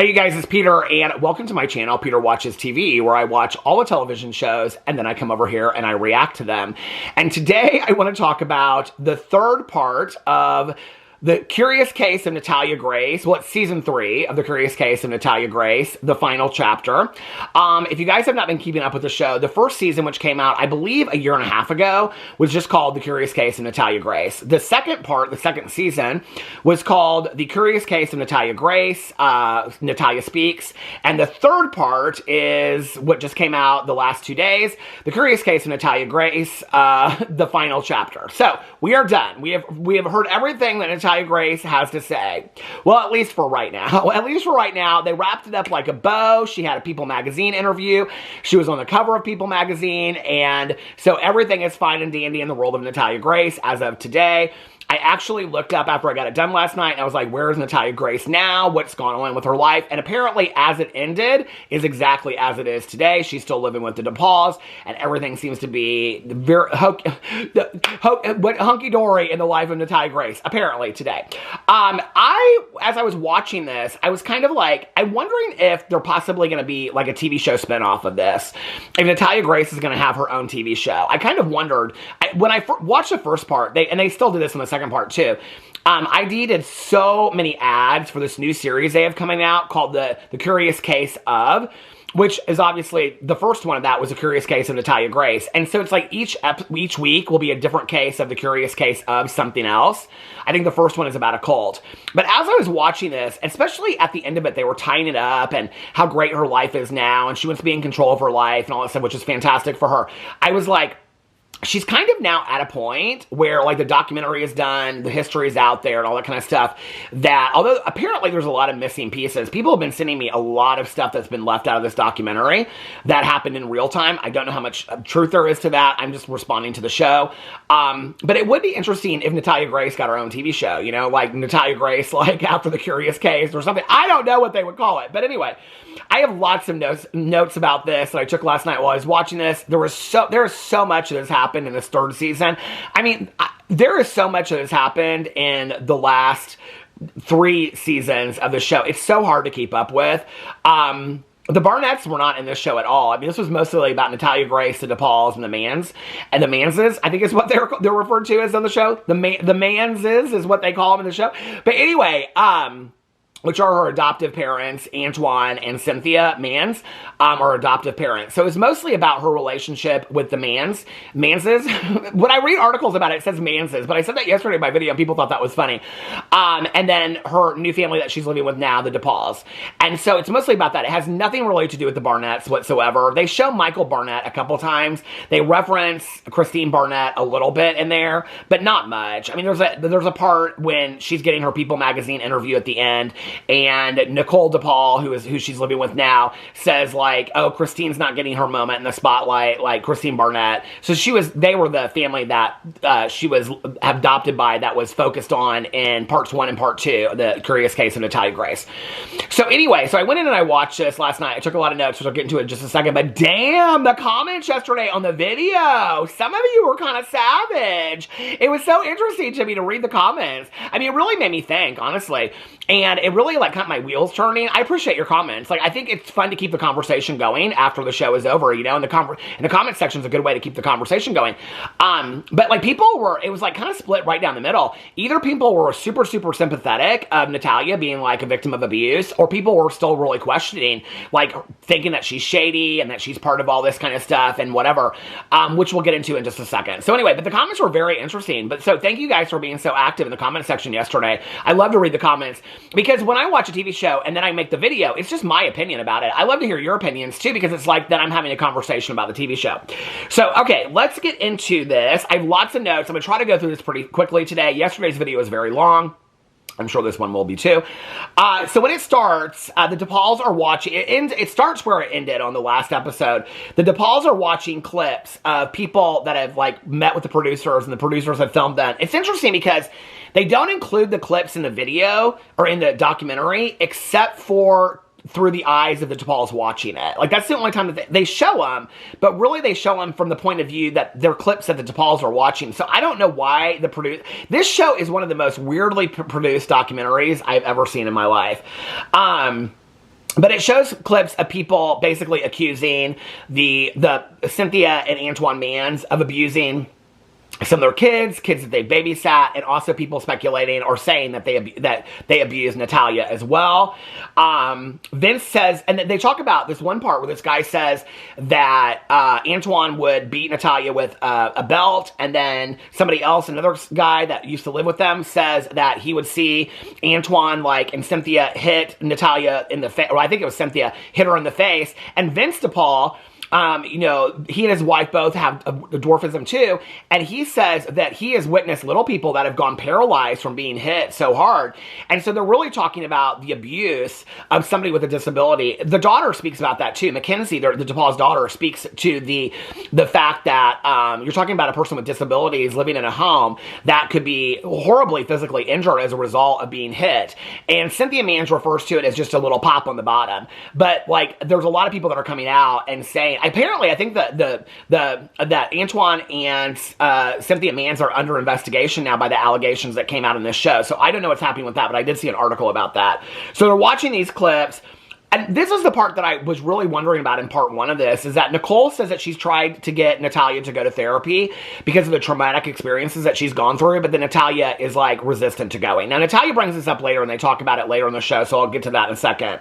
Hey you guys, it's Peter, and welcome to my channel, Peter Watches TV, where I watch all the television shows, and then I come over here and I react to them. And today, I want to talk about the third part of The Curious Case of Natalia Grace. Well, it's season 3 of The Curious Case of Natalia Grace, the final chapter. If you guys have not been keeping up with the show, the first season, which came out, I believe, a year and a half ago, was just called The Curious Case of Natalia Grace. The second part, the second season, was called The Curious Case of Natalia Grace, Natalia Speaks. And the third part is what just came out the last 2 days, The Curious Case of Natalia Grace, the final chapter. So, we are done. We have heard everything that Natalia Grace has to say. Well, at least for right now. At least for right now. They wrapped it up like a bow. She had a People magazine interview. She was on the cover of People magazine. And so everything is fine and dandy in the world of Natalia Grace as of today. I actually looked up after I got it done last night, and I was like, where is Natalia Grace now? What's going on with her life? And apparently, as it ended, is exactly as it is today. She's still living with the DePauls, and everything seems to be very hunky-dory in the life of Natalia Grace, apparently, today. As I was watching this, I was kind of like, I'm wondering if they're possibly going to be like a TV show spinoff of this. If Natalia Grace is going to have her own TV show. I kind of wondered, when I watched the first part, they still did this in the second part too. ID did so many ads for this new series they have coming out called The Curious Case of, which is obviously, the first one of that was The Curious Case of Natalia Grace. And so it's like each week will be a different case of The Curious Case of something else. I think the first one is about a cult. But as I was watching this, especially at the end of it, they were tying it up and how great her life is now, and she wants to be in control of her life and all that stuff, which is fantastic for her. I was like, she's kind of now at a point where, like, the documentary is done, the history is out there, and all that kind of stuff, that, although apparently there's a lot of missing pieces, people have been sending me a lot of stuff that's been left out of this documentary that happened in real time. I don't know how much truth there is to that. I'm just responding to the show. But it would be interesting if Natalia Grace got her own TV show, you know, like Natalia Grace, like, after The Curious Case or something. I don't know what they would call it. But anyway, I have lots of notes about this that I took last night while I was watching this. There is so much that has happened in this third season. I mean, there is so much that has happened in the last 3 seasons of the show. It's so hard to keep up with. The Barnetts were not in this show at all. I mean, this was mostly about Natalia Grace, the DePauls, and the Mans. And the Manses, I think is what they're referred to as on the show. The Manses is what they call them in the show. But anyway, which are her adoptive parents, Antoine and Cynthia Mans, are adoptive parents. So it's mostly about her relationship with the Manses. When I read articles about it, it says Manses, but I said that yesterday in my video, and people thought that was funny. And then her new family that she's living with now, the DePauls. And so it's mostly about that. It has nothing really to do with the Barnetts whatsoever. They show Michael Barnett a couple times. They reference Christine Barnett a little bit in there, but not much. I mean, there's a part when she's getting her People magazine interview at the end, and Nicole DePaul, who she's living with now, says like, oh, Christine's not getting her moment in the spotlight like Christine Barnett. So they were the family that she was adopted by, that was focused on in parts 1 and part 2, The Curious Case of Natalia Grace. So anyway, so I went in and I watched this last night. I took a lot of notes, which I'll get into in just a second, but damn, the comments yesterday on the video. Some of you were kind of savage. It was so interesting to me to read the comments. I mean, it really made me think, honestly. And it really, like, got my wheels turning. I appreciate your comments. Like, I think it's fun to keep the conversation going after the show is over, you know, and the comment section is a good way to keep the conversation going. But, like, it was, like, kind of split right down the middle. Either people were super, super sympathetic of Natalia being, like, a victim of abuse, or people were still really questioning, like, thinking that she's shady and that she's part of all this kind of stuff and whatever, which we'll get into in just a second. So anyway, but the comments were very interesting. But so thank you guys for being so active in the comment section yesterday. I love to read the comments. Because when I watch a TV show and then I make the video, it's just my opinion about it. I love to hear your opinions too, because it's like that I'm having a conversation about the TV show. So, okay, let's get into this. I have lots of notes. I'm going to try to go through this pretty quickly today. Yesterday's video was very long. I'm sure this one will be too. So when it starts, the DePauls are watching. It starts where it ended on the last episode. The DePauls are watching clips of people that have, like, met with the producers, and the producers have filmed them. It's interesting because they don't include the clips in the video or in the documentary, except for through the eyes of the DePauls watching it. Like, that's the only time that they show them, but really they show them from the point of view that they're clips that the DePauls are watching. So I don't know why this show is one of the most weirdly produced documentaries I've ever seen in my life. But it shows clips of people basically accusing the Cynthia and Antoine Mans of abusing some of their kids that they babysat, and also people speculating or saying that they abused Natalia as well. Vince says, and they talk about this one part where this guy says that Antoine would beat Natalia with a belt, and then somebody else, another guy that used to live with them, says that he would see Antoine and Cynthia hit Natalia in the face, or I think it was Cynthia hit her in the face, and Vince DePaul, he and his wife both have dwarfism too, and he says that he has witnessed little people that have gone paralyzed from being hit so hard. And so they're really talking about the abuse of somebody with a disability. The daughter speaks about that too. Mackenzie, the DePaul's daughter, speaks to the fact that you're talking about a person with disabilities living in a home that could be horribly physically injured as a result of being hit. And Cynthia Mans refers to it as just a little pop on the bottom. But there's a lot of people that are coming out and saying, apparently, I think that Antoine and Cynthia Mans are under investigation now by the allegations that came out in this show. So I don't know what's happening with that, but I did see an article about that. So they're watching these clips. And this is the part that I was really wondering about in part one of this, is that Nicole says that she's tried to get Natalia to go to therapy because of the traumatic experiences that she's gone through, but then Natalia is resistant to going. Now, Natalia brings this up later and they talk about it later in the show, so I'll get to that in a second.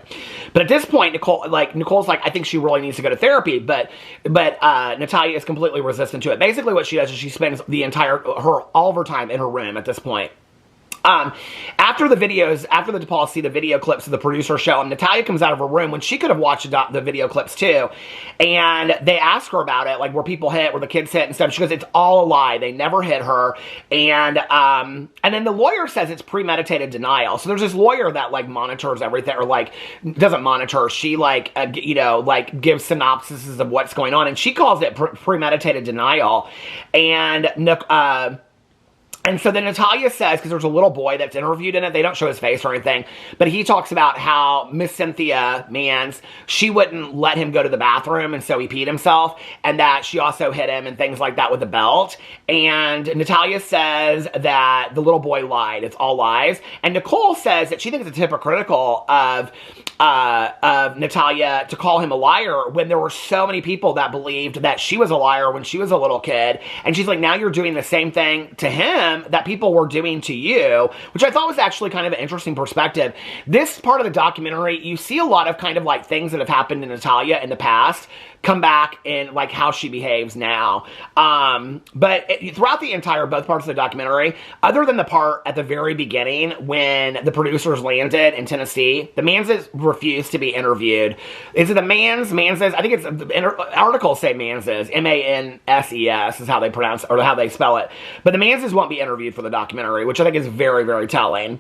But at this point, Nicole's like, I think she really needs to go to therapy, but Natalia is completely resistant to it. Basically what she does is she spends all of her time in her room at this point. After the DePaul see the video clips of the producer show, and Natalia comes out of her room when she could have watched the video clips too, and they ask her about it, were people hit, were the kids hit and stuff. She goes, it's all a lie. They never hit her. And then the lawyer says it's premeditated denial. So there's this lawyer that monitors everything, or doesn't monitor. She gives synopsises of what's going on, and she calls it premeditated denial. And so then Natalia says, because there's a little boy that's interviewed in it, they don't show his face or anything, but he talks about how Miss Cynthia Mans, she wouldn't let him go to the bathroom, and so he peed himself, and that she also hit him and things like that with a belt. And Natalia says that the little boy lied. It's all lies. And Nicole says that she thinks it's hypocritical of Natalia to call him a liar when there were so many people that believed that she was a liar when she was a little kid. And she's like, now you're doing the same thing to him that people were doing to you, which I thought was actually kind of an interesting perspective. This part of the documentary, you see a lot of things that have happened to Natalia in the past come back in how she behaves now. But throughout the entire, both parts of the documentary, other than the part at the very beginning when the producers landed in Tennessee, the Manses refused to be interviewed. Is it the Manses? I think it's the articles say Manses, M-A-N-S-E-S is how they pronounce or how they spell it. But the Manses won't be interviewed for the documentary, which I think is very, very telling.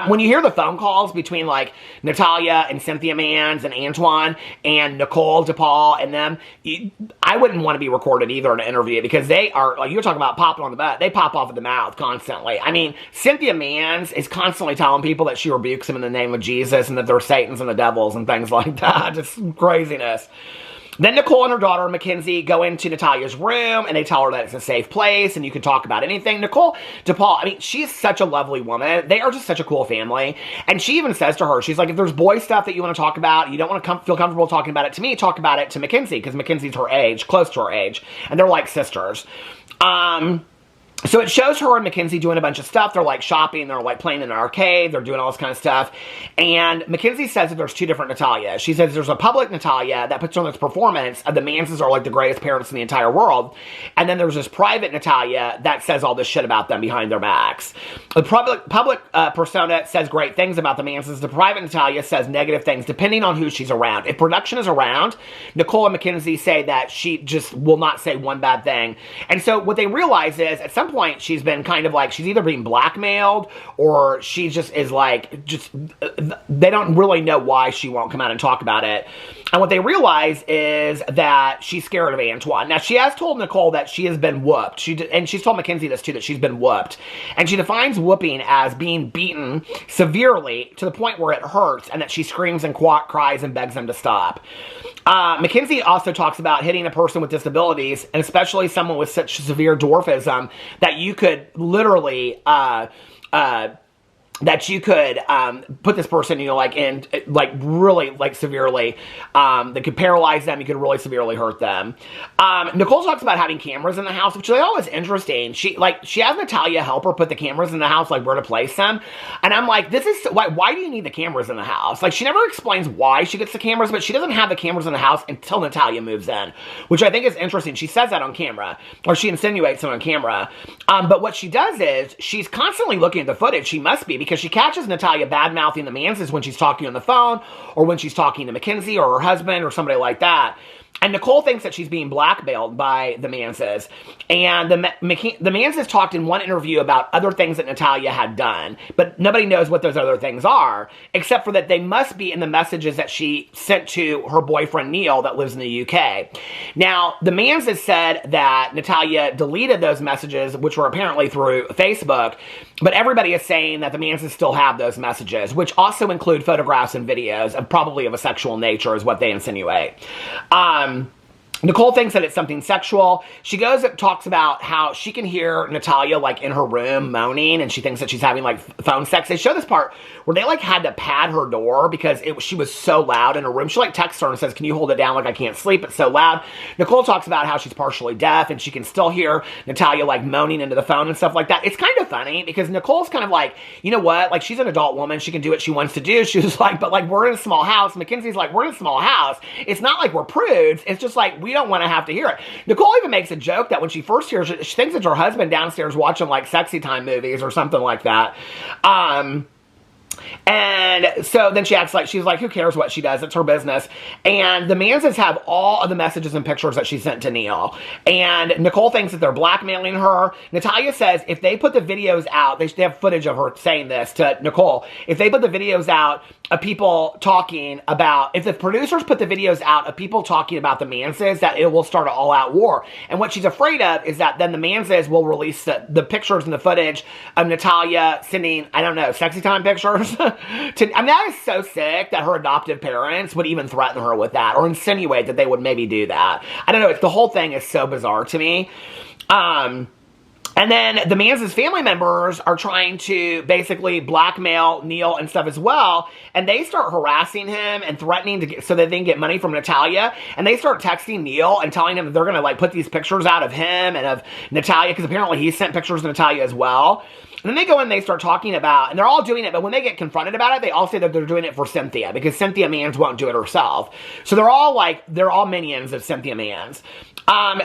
When you hear the phone calls between Natalia and Cynthia Mans and Antoine and Nicole DePaul and them, I wouldn't want to be recorded either in an interview, because they are, you're talking about popping on the butt, they pop off at the mouth constantly. I mean, Cynthia Mans is constantly telling people that she rebukes them in the name of Jesus and that they're Satans and the devils and things like that. Just craziness. Then Nicole and her daughter, Mackenzie, go into Natalia's room, and they tell her that it's a safe place, and you can talk about anything. Nicole DePaul, I mean, she's such a lovely woman. They are just such a cool family. And she even says to her, she's like, if there's boy stuff that you want to talk about, you don't want to feel comfortable talking about it to me, talk about it to Mackenzie, because Mackenzie's her age, close to her age, and they're like sisters. So it shows her and Mackenzie doing a bunch of stuff. They're shopping, they're playing in an arcade, they're doing all this kind of stuff. And Mackenzie says that there's two different Natalias. She says there's a public Natalia that puts on this performance of the Manses are the greatest parents in the entire world. And then there's this private Natalia that says all this shit about them behind their backs. The public persona says great things about the Manses. The private Natalia says negative things depending on who she's around. If production is around, Nicole and Mackenzie say that she just will not say one bad thing. And so what they realize is at some point she's been she's either being blackmailed or she just is they don't really know why she won't come out and talk about it. And what they realize is that she's scared of Antoine. Now, she has told Nicole that she has been whooped. And she's told Mackenzie this too, that she's been whooped. And she defines whooping as being beaten severely to the point where it hurts, and that she screams and cries and begs them to stop. Mackenzie also talks about hitting a person with disabilities, and especially someone with such severe dwarfism, that you could literally that you could put this person, like in like really like severely, that could paralyze them. You could really severely hurt them. Nicole talks about having cameras in the house, which is always interesting. She has Natalia help her put the cameras in the house, like where to place them. And I'm like, this is why do you need the cameras in the house? Like, she never explains why she gets the cameras, but she doesn't have the cameras in the house until Natalia moves in, which I think is interesting. She says that on camera, or she insinuates it on camera. But what she does is she's constantly looking at the footage. She must be, because she catches Natalia bad-mouthing the Manses when she's talking on the phone, or when she's talking to Mackenzie or her husband or somebody like that. And Nicole thinks that she's being blackmailed by the Manses. And the Manses talked in one interview about other things that Natalia had done, but nobody knows what those other things are, except for that they must be in the messages that she sent to her boyfriend Neil that lives in the UK. Now, the Manses said that Natalia deleted those messages, which were apparently through Facebook, but everybody is saying that the Manses still have those messages, which also include photographs and videos of probably of a sexual nature, is what they insinuate. Nicole thinks that it's something sexual. She goes and talks about how she can hear Natalia like in her room moaning, and she thinks that she's having like phone sex. They show this part where they like had to pad her door because she was so loud in her room. She like texts her and says, "Can you hold it down? Like, I can't sleep. It's so loud." Nicole talks about how she's partially deaf and she can still hear Natalia like moaning into the phone and stuff like that. It's kind of funny because Nicole's kind of like, you know what? Like, she's an adult woman. She can do what she wants to do. She was like, but like, we're in a small house. Mackenzie's like, we're in a small house. It's not like we're prudes. It's just like, we don't want to have to hear it. Nicole even makes a joke that when she first hears it, she thinks it's her husband downstairs watching like sexy time movies or something like that. And so then she acts like, she's like, who cares what she does? It's her business. And the Manses have all of the messages and pictures that she sent to Neil. And Nicole thinks that they're blackmailing her. Natalia says if they put the videos out, they have footage of her saying this to Nicole. If they put the videos out of people talking about, if the producers put the videos out of people talking about the Manses, that it will start an all-out war. And what she's afraid of is that then the Manses will release the pictures and the footage of Natalia sending, I don't know, sexy time pictures. I mean, that is so sick that her adoptive parents would even threaten her with that or insinuate that they would maybe do that. I don't know. The whole thing is so bizarre to me. And then the Manses family members are trying to basically blackmail Neil and stuff as well. And they start harassing him and threatening to get, so that they can get money from Natalia. And they start texting Neil and telling him that they're going to like put these pictures out of him and of Natalia, because apparently he sent pictures of Natalia as well. And then they go in and they start talking about, and they're all doing it, but when they get confronted about it, they all say that they're doing it for Cynthia, because Cynthia Mans won't do it herself. So they're all minions of Cynthia Mans.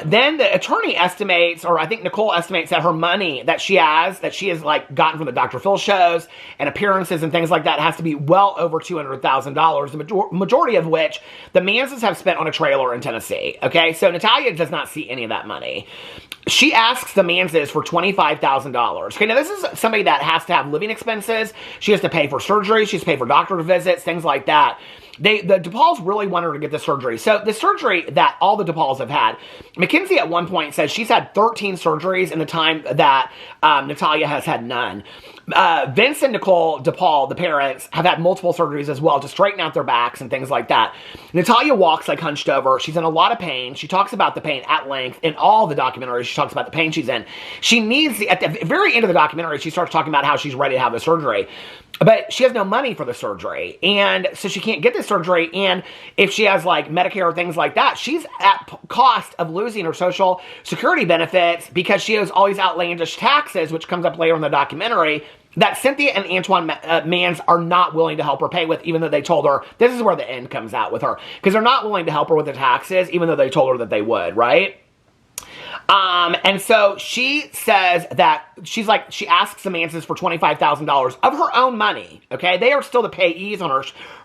Then the attorney estimates, or I think Nicole estimates, that her money that she has like gotten from the Dr. Phil shows and appearances and things like that has to be well over $200,000, the majority of which the Manses have spent on a trailer in Tennessee. Okay, so Natalia does not see any of that money. She asks the Manses for $25,000. Okay, now this is somebody that has to have living expenses. She has to pay for surgery. She has to pay for doctor visits, things like that. The DePauls really want her to get the surgery. So the surgery that all the DePauls have had, Mackenzie at one point says she's had 13 surgeries in the time that Natalia has had none. Vince and Nicole DePaul, the parents, have had multiple surgeries as well to straighten out their backs and things like that. Natalia walks like hunched over. She's in a lot of pain. She talks about the pain at length in all the documentaries. She talks about the pain she's in. She needs, at the very end of the documentary, she starts talking about how she's ready to have the surgery. But she has no money for the surgery, and so she can't get the surgery, and if she has, like, Medicare or things like that, she's at cost of losing her Social Security benefits because she owes all these outlandish taxes, which comes up later in the documentary, that Cynthia and Antoine Mans are not willing to help her pay with, even though they told her, this is where the end comes out with her, because they're not willing to help her with the taxes, even though they told her that they would, right? And so she says that she asks the Manses for $25,000 of her own money. Okay. They are still the payees on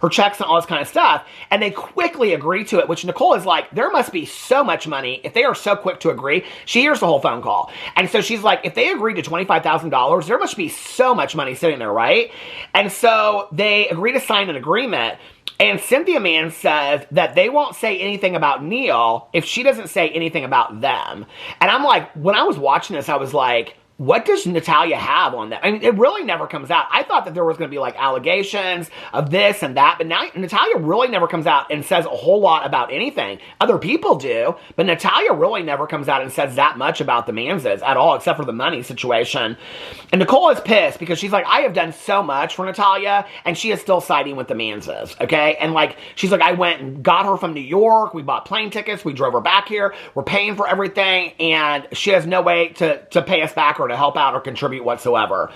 her checks and all this kind of stuff. And they quickly agree to it, which Nicole is like, there must be so much money. If they are so quick to agree, she hears the whole phone call. And so she's like, if they agree to $25,000, there must be so much money sitting there. Right. And so they agree to sign an agreement. And Cynthia Mans says that they won't say anything about Neil if she doesn't say anything about them. And I'm like, when I was watching this, I was like, what does Natalia have on that? I mean, it really never comes out. I thought that there was going to be like allegations of this and that, but now Natalia really never comes out and says a whole lot about anything. Other people do, but Natalia really never comes out and says that much about the Manses at all, except for the money situation. And Nicole is pissed because she's like, I have done so much for Natalia, and she is still siding with the Manses, okay? And like, she's like, I went and got her from New York, we bought plane tickets, we drove her back here, we're paying for everything, and she has no way to pay us back or to help out or contribute whatsoever.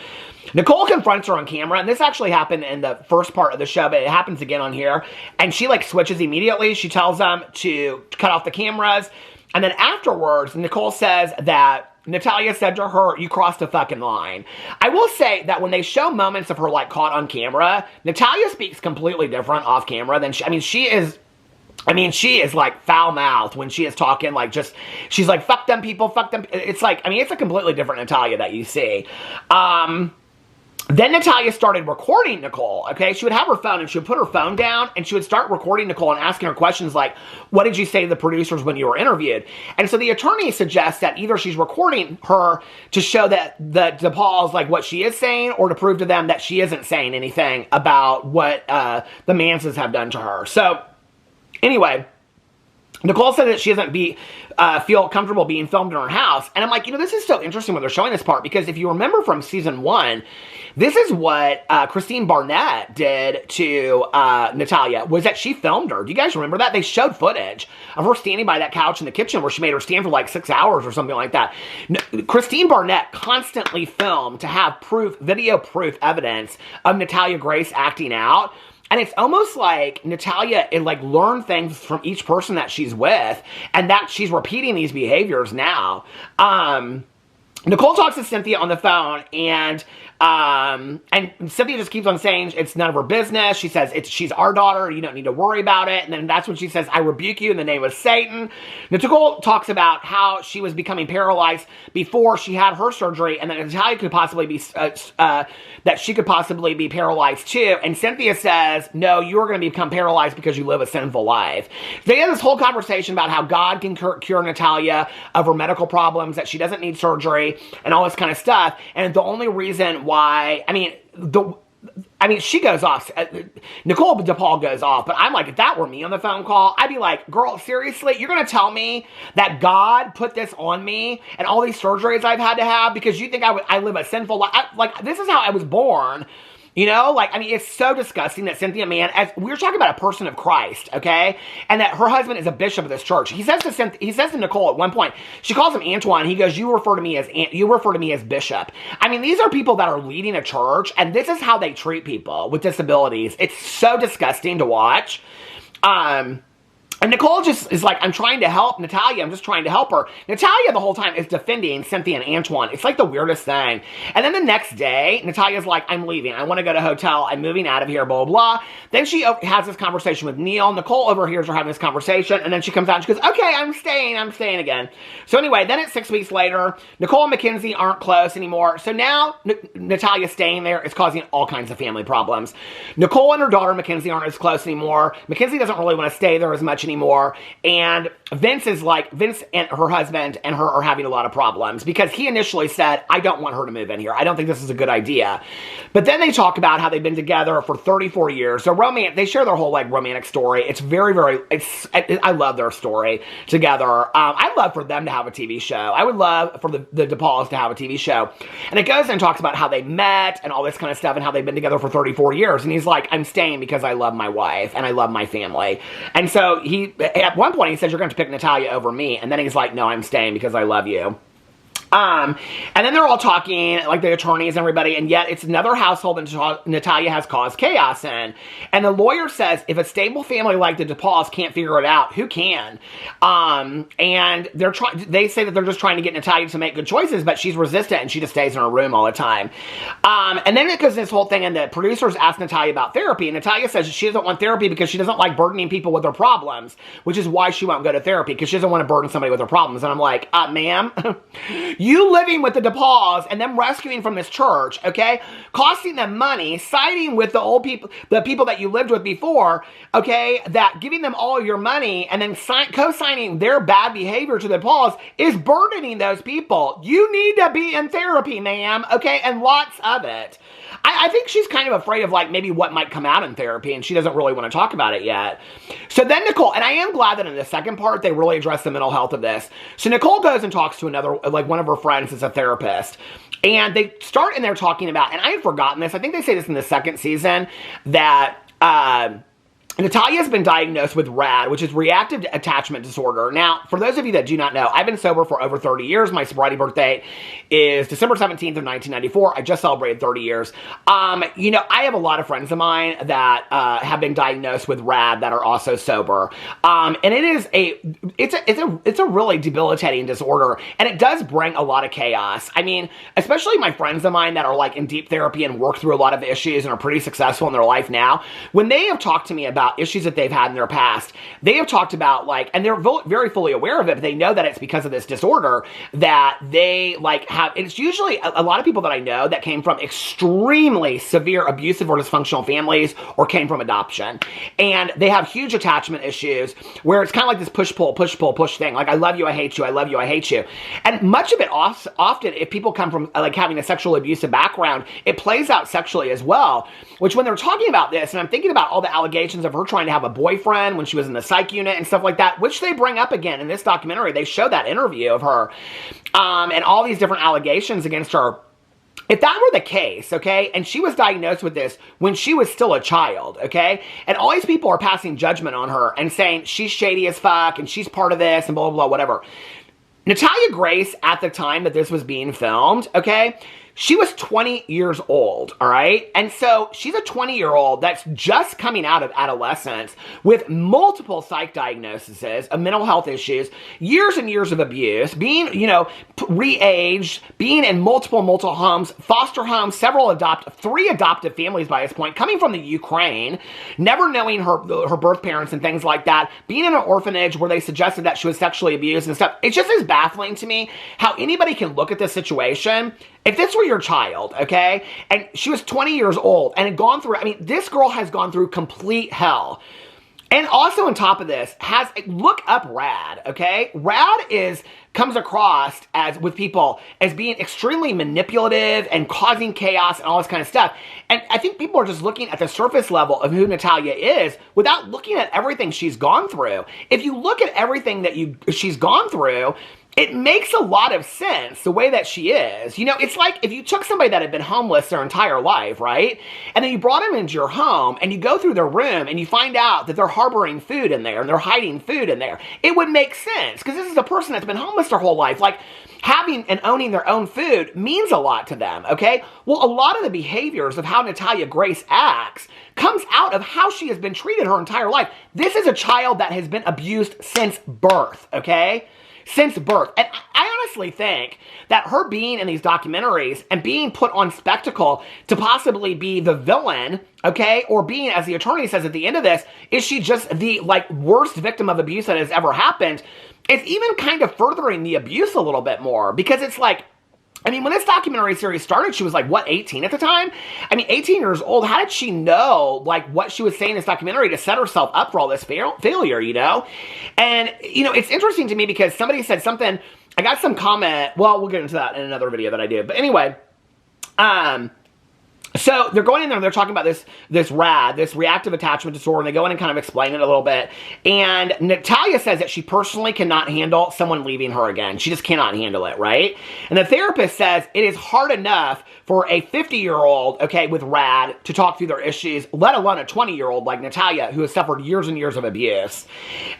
Nicole confronts her on camera, and this actually happened in the first part of the show, but it happens again on here, and she like switches immediately. She tells them to cut off the cameras, and then afterwards, Nicole says that Natalia said to her, you crossed a fucking line. I will say that when they show moments of her like caught on camera, Natalia speaks completely different off camera than she is like foul-mouthed when she is talking, like just, she's like, fuck them people, fuck them. It's like, I mean, it's a completely different Natalia that you see. Then Natalia started recording Nicole, okay? She would have her phone and she would put her phone down and she would start recording Nicole and asking her questions like, what did you say to the producers when you were interviewed? And so the attorney suggests that either she's recording her to show that the DePaul's like what she is saying, or to prove to them that she isn't saying anything about what the Manses have done to her. So anyway, Nicole said that she doesn't feel comfortable being filmed in her house. And I'm like, this is so interesting when they're showing this part, because if you remember from season 1, this is what Christine Barnett did to Natalia, was that she filmed her. Do you guys remember that? They showed footage of her standing by that couch in the kitchen where she made her stand for like 6 hours or something like that. Christine Barnett constantly filmed to have video proof evidence of Natalia Grace acting out. And it's almost like Natalia learned things from each person that she's with, and that she's repeating these behaviors now. Nicole talks to Cynthia on the phone, and Cynthia just keeps on saying it's none of her business. She says, she's our daughter, you don't need to worry about it. And then that's when she says, I rebuke you in the name of Satan. Nicole talks about how she was becoming paralyzed before she had her surgery, and that Natalia could possibly be, that she could possibly be paralyzed too. And Cynthia says, no, you're going to become paralyzed because you live a sinful life. They had this whole conversation about how God can cure Natalia of her medical problems, that she doesn't need surgery, and all this kind of stuff. And the only reason why, she goes off. Nicole DePaul goes off, but I'm like, if that were me on the phone call, I'd be like, girl, seriously? You're going to tell me that God put this on me and all these surgeries I've had to have because you think I live a sinful life? This is how I was born. It's so disgusting that Cynthia Mann, as we're talking about a person of Christ, okay? And that her husband is a bishop of this church. He says to Nicole at one point, she calls him Antoine. He goes, you refer to me as bishop. These are people that are leading a church, and this is how they treat people with disabilities. It's so disgusting to watch. And Nicole just is like, I'm trying to help Natalia. I'm just trying to help her. Natalia the whole time is defending Cynthia and Antoine. It's like the weirdest thing. And then the next day, Natalia's like, I'm leaving. I want to go to a hotel. I'm moving out of here, blah, blah, blah. Then she has this conversation with Neil. Nicole overhears her having this conversation. And then she comes out and she goes, okay, I'm staying again. So anyway, then it's 6 weeks later. Nicole and Mackenzie aren't close anymore. So now Natalia staying there is causing all kinds of family problems. Nicole and her daughter Mackenzie aren't as close anymore. Mackenzie doesn't really want to stay there as much anymore. And Vince and her husband and her are having a lot of problems because he initially said, I don't want her to move in here. I don't think this is a good idea. But then they talk about how they've been together for 34 years. So they share their whole romantic story. It's very, very, I love their story together. I'd love for them to have a TV show. I would love for the DePauls to have a TV show. And it goes and talks about how they met and all this kind of stuff and how they've been together for 34 years. And he's like, I'm staying because I love my wife and I love my family. And so at one point he says, you're going to pick Natalia over me. And then he's like, no, I'm staying because I love you. And then they're all talking, like the attorneys and everybody, and yet it's another household that Natalia has caused chaos in. And the lawyer says, if a stable family like the DePauls can't figure it out, who can? And they say that they're just trying to get Natalia to make good choices, but she's resistant and she just stays in her room all the time. And then it goes this whole thing, and the producers ask Natalia about therapy, and Natalia says she doesn't want therapy because she doesn't like burdening people with their problems, which is why she won't go to therapy, because she doesn't want to burden somebody with her problems. And I'm like, ma'am, You living with the DePauls and them rescuing from this church, okay, costing them money, siding with the old people, the people that you lived with before, okay, that giving them all your money and then co-signing their bad behavior to the DePauls is burdening those people. You need to be in therapy, ma'am, okay, and lots of it. I think she's kind of afraid of like maybe what might come out in therapy, and she doesn't really want to talk about it yet. So then Nicole, and I am glad that in the second part they really address the mental health of this. So Nicole goes and talks to another, like one of her friends is a therapist, and they start in there talking about, and I had forgotten this, I think they say this in the second season, that Natalia's been diagnosed with RAD, which is reactive attachment disorder. Now, for those of you that do not know, I've been sober for over 30 years. My sobriety birthday is December 17th of 1994. I just celebrated 30 years. You know, I have a lot of friends of mine that have been diagnosed with RAD that are also sober. And it is it's a really debilitating disorder, and it does bring a lot of chaos. I mean, especially my friends of mine that are like in deep therapy and work through a lot of issues and are pretty successful in their life now, when they have talked to me about issues that they've had in their past, they have talked about like, and they're very fully aware of it, but they know that it's because of this disorder that they like have, it's usually a lot of people that I know that came from extremely severe abusive or dysfunctional families or came from adoption. And they have huge attachment issues where it's kind of like this push thing. Like, I love you, I hate you, I love you, I hate you. And much of it often, if people come from like having a sexual abusive background, it plays out sexually as well, which when they're talking about this, and I'm thinking about all the allegations of her trying to have a boyfriend when she was in the psych unit and stuff like that, which they bring up again in this documentary. They show that interview of her and all these different allegations against her. If that were the case, okay, and she was diagnosed with this when she was still a child, okay, and all these people are passing judgment on her and saying she's shady as fuck and she's part of this and blah, blah, blah, whatever. Natalia Grace, at the time that this was being filmed, okay, she was 20 years old, all right? And so she's a 20-year-old that's just coming out of adolescence with multiple psych diagnoses of mental health issues, years and years of abuse, being, you know, re-aged, being in multiple homes, foster homes, three adoptive families by this point, coming from the Ukraine, never knowing her birth parents and things like that, being in an orphanage where they suggested that she was sexually abused and stuff. It just is baffling to me how anybody can look at this situation. If this were your child, okay, and she was 20 years old and had gone through, I mean, this girl has gone through complete hell. And also on top of this, look up RAD, okay? RAD comes across as, with people, as being extremely manipulative and causing chaos and all this kind of stuff. And I think people are just looking at the surface level of who Natalia is without looking at everything she's gone through. If you look at everything that she's gone through, it makes a lot of sense, the way that she is. You know, it's like if you took somebody that had been homeless their entire life, right? And then you brought them into your home and you go through their room and you find out that they're harboring food in there and they're hiding food in there. It would make sense because this is a person that's been homeless their whole life. Like, having and owning their own food means a lot to them, okay? Well, a lot of the behaviors of how Natalia Grace acts comes out of how she has been treated her entire life. This is a child that has been abused since birth, okay? Since birth. And I honestly think that her being in these documentaries and being put on spectacle to possibly be the villain, okay, or being, as the attorney says at the end of this, is she just the, like, worst victim of abuse that has ever happened? It's even kind of furthering the abuse a little bit more, because it's like, I mean, when this documentary series started, she was like, what, 18 at the time? I mean, 18 years old. How did she know, like, what she was saying in this documentary to set herself up for all this failure, you know? And, you know, it's interesting to me because somebody said something, I got some comment, well, we'll get into that in another video that I do. But anyway, so they're going in there and they're talking about this RAD, this reactive attachment disorder, and they go in and kind of explain it a little bit. And Natalia says that she personally cannot handle someone leaving her again. She just cannot handle it, right? And the therapist says it is hard enough for a 50-year-old, okay, with RAD to talk through their issues, let alone a 20-year-old like Natalia, who has suffered years and years of abuse.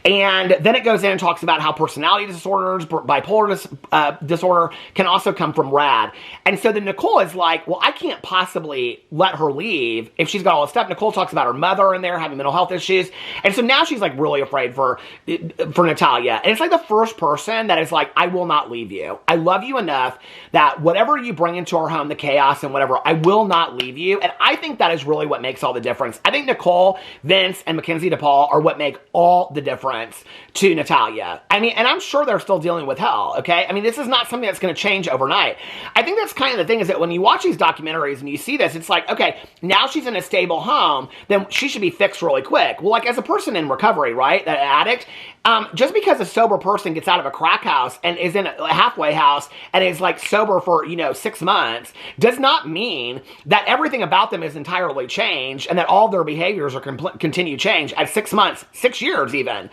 And then it goes in and talks about how personality disorders, bipolar disorder can also come from RAD. And so then Nicole is like, well, I can't possibly likely let her leave if she's got all this stuff. Nicole talks about her mother in there having mental health issues. And so now she's like really afraid for Natalia. And it's like the first person that is like, I will not leave you. I love you enough that whatever you bring into our home, the chaos and whatever, I will not leave you. And I think that is really what makes all the difference. I think Nicole, Vince, and Mackenzie DePaul are what make all the difference to Natalia. I mean, and I'm sure they're still dealing with hell, okay? I mean, this is not something that's going to change overnight. I think that's kind of the thing, is that when you watch these documentaries and you see this, it's like, okay, now she's in a stable home, then she should be fixed really quick. Well, like as a person in recovery, right, that addict, just because a sober person gets out of a crack house and is in a halfway house and is like sober for, 6 months, does not mean that everything about them is entirely changed and that all their behaviors are continue change at 6 months, 6 years even,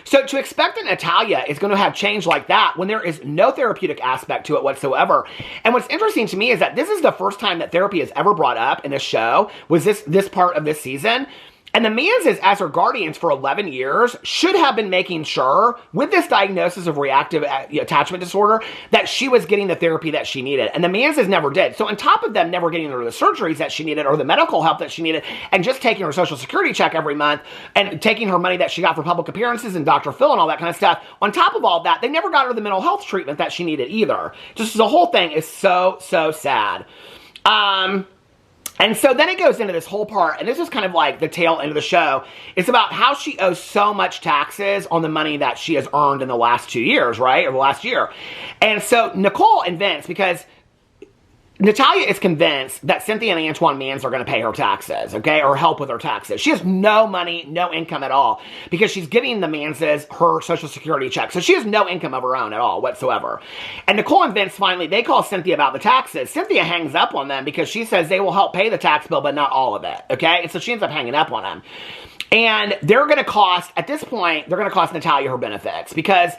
So to expect that Natalia is going to have change like that when there is no therapeutic aspect to it whatsoever. And what's interesting to me is that this is the first time that therapy is ever brought up in this show, was this part of this season. And the Manses, as her guardians for 11 years, should have been making sure, with this diagnosis of reactive attachment disorder, that she was getting the therapy that she needed. And the Manses never did. So on top of them never getting her the surgeries that she needed or the medical help that she needed, and just taking her Social Security check every month, and taking her money that she got for public appearances and Dr. Phil and all that kind of stuff, on top of all that, they never got her the mental health treatment that she needed either. Just the whole thing is so, so sad. And so then it goes into this whole part, and this is kind of like the tail end of the show. It's about how she owes so much taxes on the money that she has earned in the last 2 years, right? Or the last year. And so Nicole and Vince, because Natalia is convinced that Cynthia and Antoine Mans are going to pay her taxes, okay, or help with her taxes. She has no money, no income at all, because she's giving the Manses her Social Security check. So she has no income of her own at all whatsoever. And Nicole and Vince finally, they call Cynthia about the taxes. Cynthia hangs up on them because she says they will help pay the tax bill, but not all of it, okay? And so she ends up hanging up on them. And they're going to cost, at this point, they're going to cost Natalia her benefits, because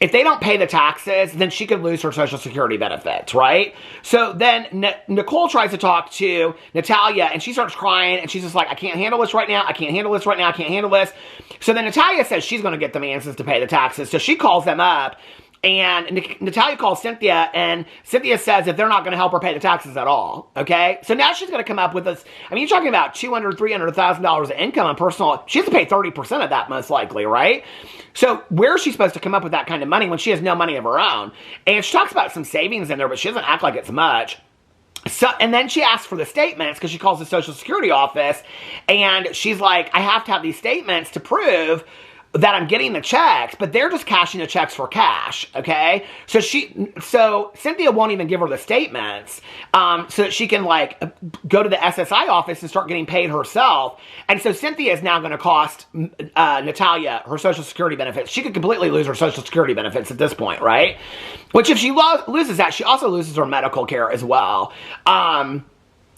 if they don't pay the taxes, then she could lose her Social Security benefits, right? So then Nicole tries to talk to Natalia, and she starts crying, and she's just like, I can't handle this right now. I can't handle this right now. I can't handle this. So then Natalia says she's going to get the Manses to pay the taxes. So she calls them up, and Natalia calls Cynthia, and Cynthia says if they're not going to help her pay the taxes at all, okay? So now she's going to come up with this. I mean, you're talking about $200,000, $300,000 of income on personal. She has to pay 30% of that, most likely, right? So where is she supposed to come up with that kind of money when she has no money of her own? And she talks about some savings in there, but she doesn't act like it's much. So, and then she asks for the statements because she calls the Social Security office, and she's like, I have to have these statements to prove that I'm getting the checks, but they're just cashing the checks for cash, okay? So Cynthia won't even give her the statements, so that she can like go to the SSI office and start getting paid herself. And so Cynthia is now going to cost Natalia her Social Security benefits. She could completely lose her Social Security benefits at this point, right? Which if she loses that, she also loses her medical care as well.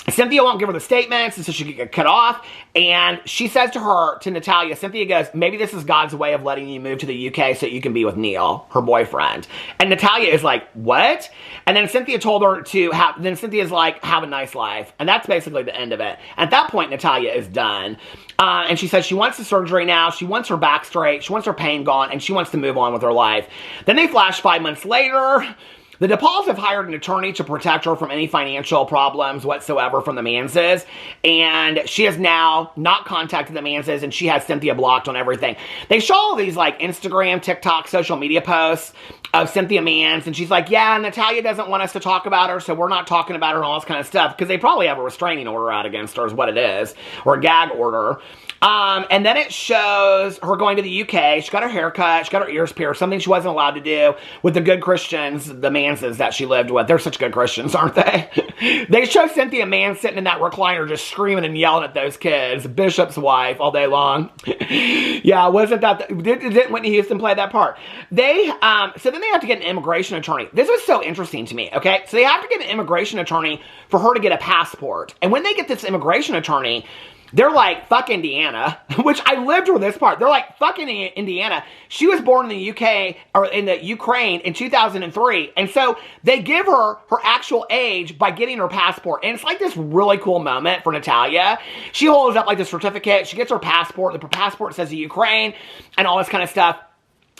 Cynthia won't give her the statements, and so she could get cut off. And she says to Natalia, Cynthia goes, maybe this is God's way of letting you move to the UK so you can be with Neil, her boyfriend. And Natalia is like, what? And then Cynthia told her Cynthia's like, have a nice life. And that's basically the end of it. At that point, Natalia is done. And she says she wants the surgery now. She wants her back straight. She wants her pain gone. And she wants to move on with her life. Then they flash 5 months later. The DePauls have hired an attorney to protect her from any financial problems whatsoever from the Manses, and she has now not contacted the Manses, and she has Cynthia blocked on everything. They show all these like Instagram, TikTok, social media posts of Cynthia Mans, and she's like, yeah, Natalia doesn't want us to talk about her, so we're not talking about her and all this kind of stuff, because they probably have a restraining order out against her is what it is, or a gag order. And then it shows her going to the UK. She got her hair cut. She got her ears pierced, something she wasn't allowed to do with the good Christians, the Manses that she lived with. They're such good Christians, aren't they? They show Cynthia Mans sitting in that recliner just screaming and yelling at those kids. Bishop's wife all day long. Yeah, wasn't that... Didn't Whitney Houston play that part? So then they have to get an immigration attorney. This is so interesting to me, okay? So they have to get an immigration attorney for her to get a passport. And when they get this immigration attorney, they're like, fuck Indiana, which I lived through this part. They're like, fucking Indiana. She was born in the UK, or in the Ukraine in 2003. And so they give her her actual age by getting her passport. And it's like this really cool moment for Natalia. She holds up like the certificate. She gets her passport. The passport says the Ukraine and all this kind of stuff.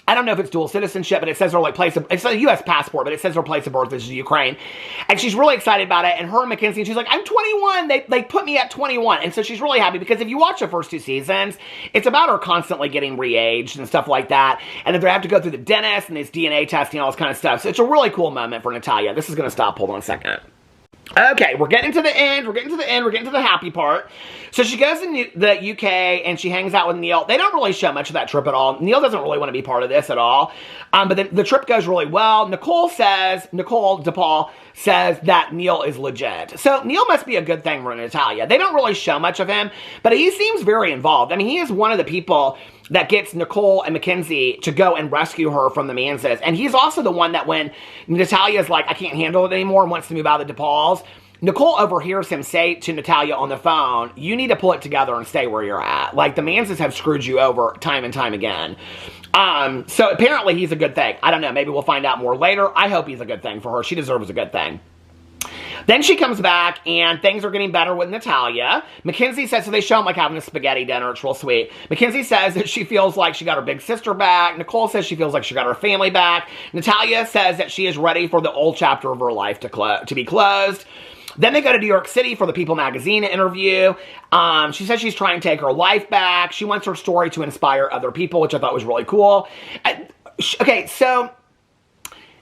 I don't know if it's dual citizenship, but it says her like place of, it's a U.S. passport, but it says her place of birth is Ukraine. And she's really excited about it. And her and Mackenzie, and she's like, I'm 21. They put me at 21. And so she's really happy because if you watch the first 2 seasons, it's about her constantly getting re-aged and stuff like that. And then they have to go through the dentist and this DNA testing, all this kind of stuff. So it's a really cool moment for Natalia. This is going to stop. Hold on a second. Okay, we're getting to the end. We're getting to the end. We're getting to the happy part. So she goes to the UK and she hangs out with Neil. They don't really show much of that trip at all. Neil doesn't really want to be part of this at all. But then the trip goes really well. Nicole DePaul says that Neil is legit. So Neil must be a good thing for Natalia. They don't really show much of him, but he seems very involved. I mean, he is one of the people that gets Nicole and Mackenzie to go and rescue her from the Manses. And he's also the one that when Natalia's like, I can't handle it anymore and wants to move out of the DePauls, Nicole overhears him say to Natalia on the phone, you need to pull it together and stay where you're at. Like, the Manses have screwed you over time and time again. So apparently he's a good thing. I don't know. Maybe we'll find out more later. I hope he's a good thing for her. She deserves a good thing. Then she comes back, and things are getting better with Natalia. Mackenzie says, so they show him, like, having a spaghetti dinner. It's real sweet. Mackenzie says that she feels like she got her big sister back. Nicole says she feels like she got her family back. Natalia says that she is ready for the old chapter of her life to be closed. Then they go to New York City for the People magazine interview. She says she's trying to take her life back. She wants her story to inspire other people, which I thought was really cool. Okay, so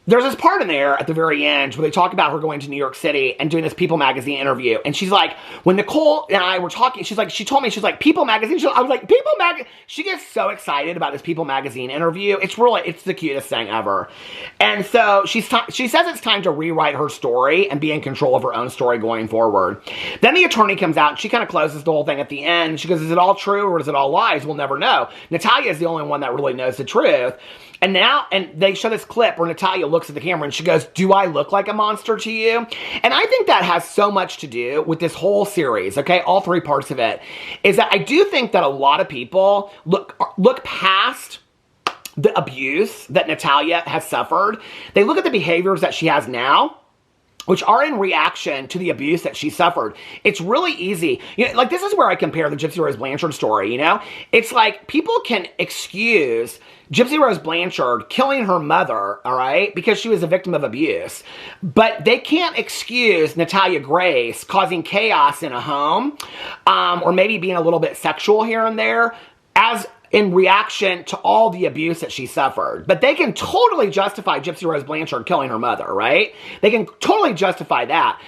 there's this part in there at the very end where they talk about her going to New York City and doing this People magazine interview. And she's like, when Nicole and I were talking, she told me, she's like, People magazine? I was like, People magazine? She gets so excited about this People magazine interview. It's the cutest thing ever. And so she says it's time to rewrite her story and be in control of her own story going forward. Then the attorney comes out and she kind of closes the whole thing at the end. She goes, is it all true or is it all lies? We'll never know. Natalia is the only one that really knows the truth. And they show this clip where Natalia looks at the camera and she goes, do I look like a monster to you? And I think that has so much to do with this whole series, okay? All 3 parts of it. Is that I do think that a lot of people look past the abuse that Natalia has suffered. They look at the behaviors that she has now, which are in reaction to the abuse that she suffered. It's really easy. You know, like, this is where I compare the Gypsy Rose Blanchard story, you know? It's like, people can excuse Gypsy Rose Blanchard killing her mother, all right, because she was a victim of abuse. But they can't excuse Natalia Grace causing chaos in a home, or maybe being a little bit sexual here and there, as in reaction to all the abuse that she suffered. But they can totally justify Gypsy Rose Blanchard killing her mother, right? They can totally justify that.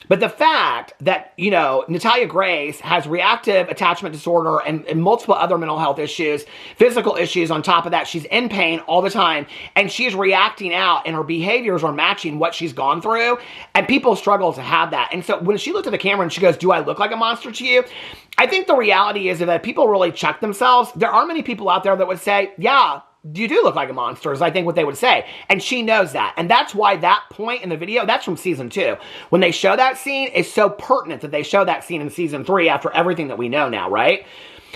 But the fact that, you know, Natalia Grace has reactive attachment disorder and multiple other mental health issues, physical issues on top of that, she's in pain all the time, and she is reacting out, and her behaviors are matching what she's gone through, and people struggle to have that. And so when she looked at the camera and she goes, do I look like a monster to you? I think the reality is that if people really check themselves, there are many people out there that would say, yeah, you do look like a monster, is I think what they would say. And she knows that. And that's why that point in the video, that's from season 2. When they show that scene, it's so pertinent that they show that scene in season 3 after everything that we know now, right?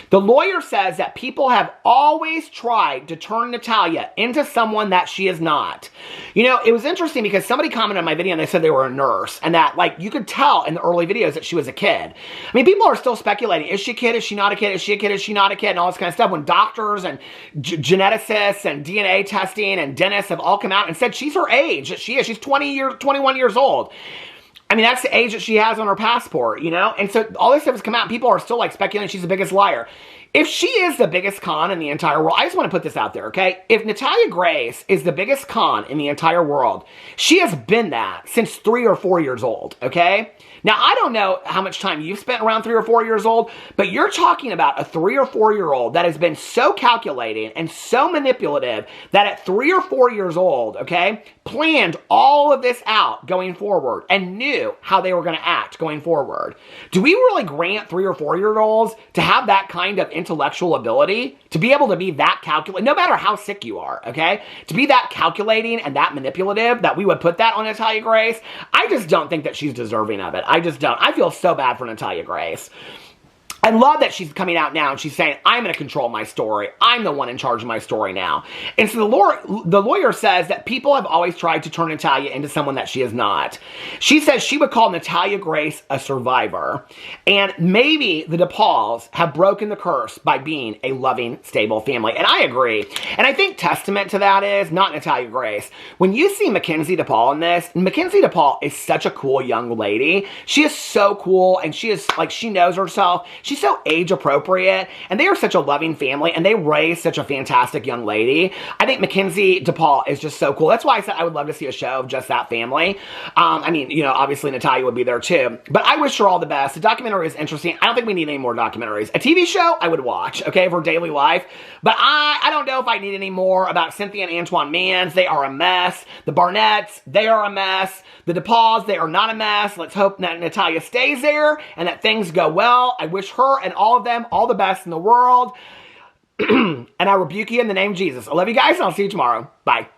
The lawyer says that people have always tried to turn Natalia into someone that she is not. You know, it was interesting because somebody commented on my video and they said they were a nurse, and that, like, you could tell in the early videos that she was a kid. I mean, people are still speculating, is she a kid? Is she not a kid? Is she a kid? Is she not a kid? And all this kind of stuff. When doctors and geneticists and DNA testing and dentists have all come out and said she's her age, that she is. She's 21 years old. I mean, that's the age that she has on her passport, you know? And so all this stuff has come out. People are still, like, speculating she's the biggest liar. If she is the biggest con in the entire world, I just want to put this out there, okay? If Natalia Grace is the biggest con in the entire world, she has been that since 3 or 4 years old, okay? Now, I don't know how much time you've spent around 3 or 4 years old, but you're talking about a 3 or 4 year old that has been so calculating and so manipulative that at 3 or 4 years old, okay, planned all of this out going forward and knew how they were going to act going forward. Do we really grant 3 or 4 year olds to have that kind of intellectual ability to be able to be that calculating, no matter how sick you are, okay, to be that calculating and that manipulative, that we would put that on Natalia Grace? I just don't think that she's deserving of it. I just don't. I feel so bad for Natalia Grace. I love that she's coming out now and she's saying, I'm going to control my story. I'm the one in charge of my story now. And so the lawyer says that people have always tried to turn Natalia into someone that she is not. She says she would call Natalia Grace a survivor. And maybe the DePauls have broken the curse by being a loving, stable family. And I agree. And I think testament to that is not Natalia Grace. When you see Mackenzie DePaul in this, Mackenzie DePaul is such a cool young lady. She is so cool and she is like, she knows herself. She's so age appropriate, and they are such a loving family, and they raise such a fantastic young lady. I think Mackenzie DePaul is just so cool. That's why I said I would love to see a show of just that family. I mean, you know, obviously Natalia would be there too, but I wish her all the best. The documentary is interesting. I don't think we need any more documentaries. A TV show, I would watch, okay, for daily life, but I don't know if I need any more about Cynthia and Antoine Mans. They are a mess. The Barnetts, they are a mess. The DePauls, they are not a mess. Let's hope that Natalia stays there and that things go well. I wish her and all of them all the best in the world. And I rebuke you in the name of Jesus. I love you guys, and I'll see you tomorrow. Bye.